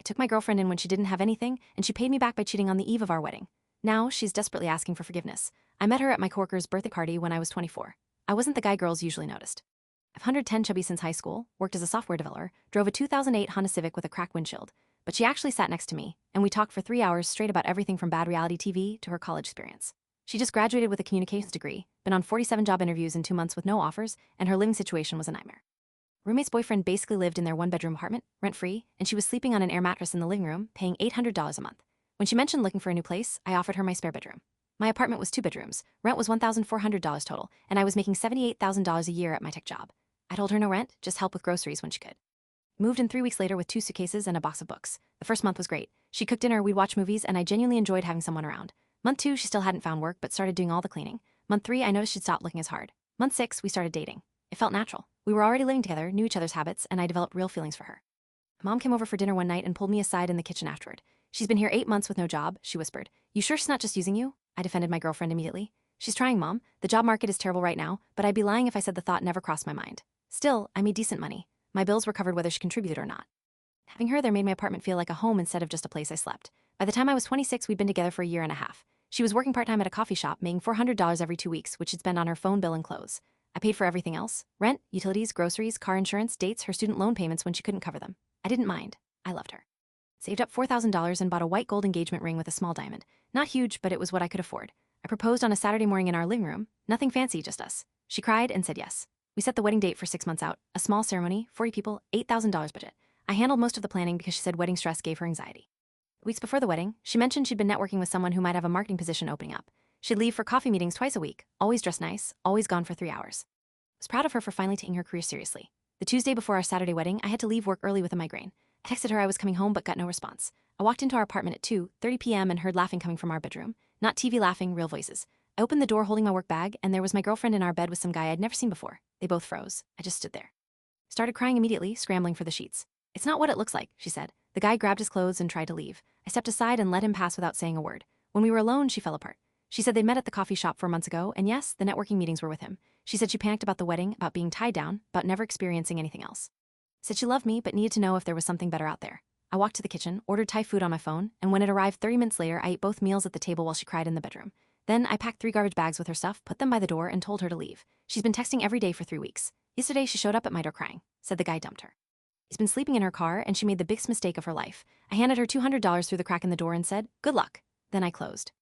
took my girlfriend in when she didn't have anything, and she paid me back by cheating on the eve of our wedding. Now, she's desperately asking for forgiveness. I met her at my coworker's birthday party when I was 24. I wasn't the guy girls usually noticed. I've 110 chubby since high school, worked as a software developer, drove a 2008 Honda Civic with a cracked windshield. But she actually sat next to me, and we talked for 3 hours straight about everything from bad reality TV to her college experience. She just graduated with a communications degree, been on 47 job interviews in 2 months with no offers, and her living situation was a nightmare. Roommate's boyfriend basically lived in their one-bedroom apartment, rent-free, and she was sleeping on an air mattress in the living room, paying $800 a month. When she mentioned looking for a new place, I offered her my spare bedroom. My apartment was 2 bedrooms, rent was $1,400 total, and I was making $78,000 a year at my tech job. I told her no rent, just help with groceries when she could. Moved in 3 weeks later with 2 suitcases and a box of books. The first month was great. She cooked dinner, we'd watch movies, and I genuinely enjoyed having someone around. Month 2, she still hadn't found work but started doing all the cleaning. Month 3, I noticed she'd stopped looking as hard. Month 6, we started dating. It felt natural. We were already living together, knew each other's habits, and I developed real feelings for her. Mom came over for dinner one night and pulled me aside in the kitchen afterward. She's been here 8 months with no job, she whispered. You sure she's not just using you? I defended my girlfriend immediately. She's trying, Mom. The job market is terrible right now, but I'd be lying if I said the thought never crossed my mind. Still, I made decent money. My bills were covered whether she contributed or not. Having her there made my apartment feel like a home instead of just a place I slept. By the time I was 26, we'd been together for a year and a half. She was working part-time at a coffee shop, making $400 every 2 weeks, which she'd spend on her phone bill and clothes. I paid for everything else: rent, utilities, groceries, car insurance, dates, her student loan payments when she couldn't cover them. I didn't mind. I loved her. Saved up $4,000 and bought a white gold engagement ring with a small diamond. Not huge, but it was what I could afford. I proposed on a Saturday morning in our living room. Nothing fancy, just us. She cried and said yes. We set the wedding date for 6 months out. A small ceremony, 40 people, $8,000 budget. I handled most of the planning because she said wedding stress gave her anxiety. Weeks before the wedding, she mentioned she'd been networking with someone who might have a marketing position opening up. She'd leave for coffee meetings twice a week, always dressed nice, always gone for 3 hours. I was proud of her for finally taking her career seriously. The Tuesday before our Saturday wedding, I had to leave work early with a migraine. I texted her I was coming home but got no response. I walked into our apartment at 2:30 p.m. and heard laughing coming from our bedroom. Not TV laughing, real voices. I opened the door holding my work bag, and there was my girlfriend in our bed with some guy I'd never seen before. They both froze. I just stood there. Started crying immediately, scrambling for the sheets. It's not what it looks like, she said. The guy grabbed his clothes and tried to leave. I stepped aside and let him pass without saying a word. When we were alone, she fell apart. She said they'd met at the coffee shop 4 months ago, and yes, the networking meetings were with him. She said she panicked about the wedding, about being tied down, about never experiencing anything else. Said she loved me, but needed to know if there was something better out there. I walked to the kitchen, ordered Thai food on my phone, and when it arrived 30 minutes later, I ate both meals at the table while she cried in the bedroom. Then I packed 3 garbage bags with her stuff, put them by the door, and told her to leave. She's been texting every day for 3 weeks. Yesterday, she showed up at my door crying. Said the guy dumped her. He's been sleeping in her car, and she made the biggest mistake of her life. I handed her $200 through the crack in the door and said, "Good luck." Then I closed.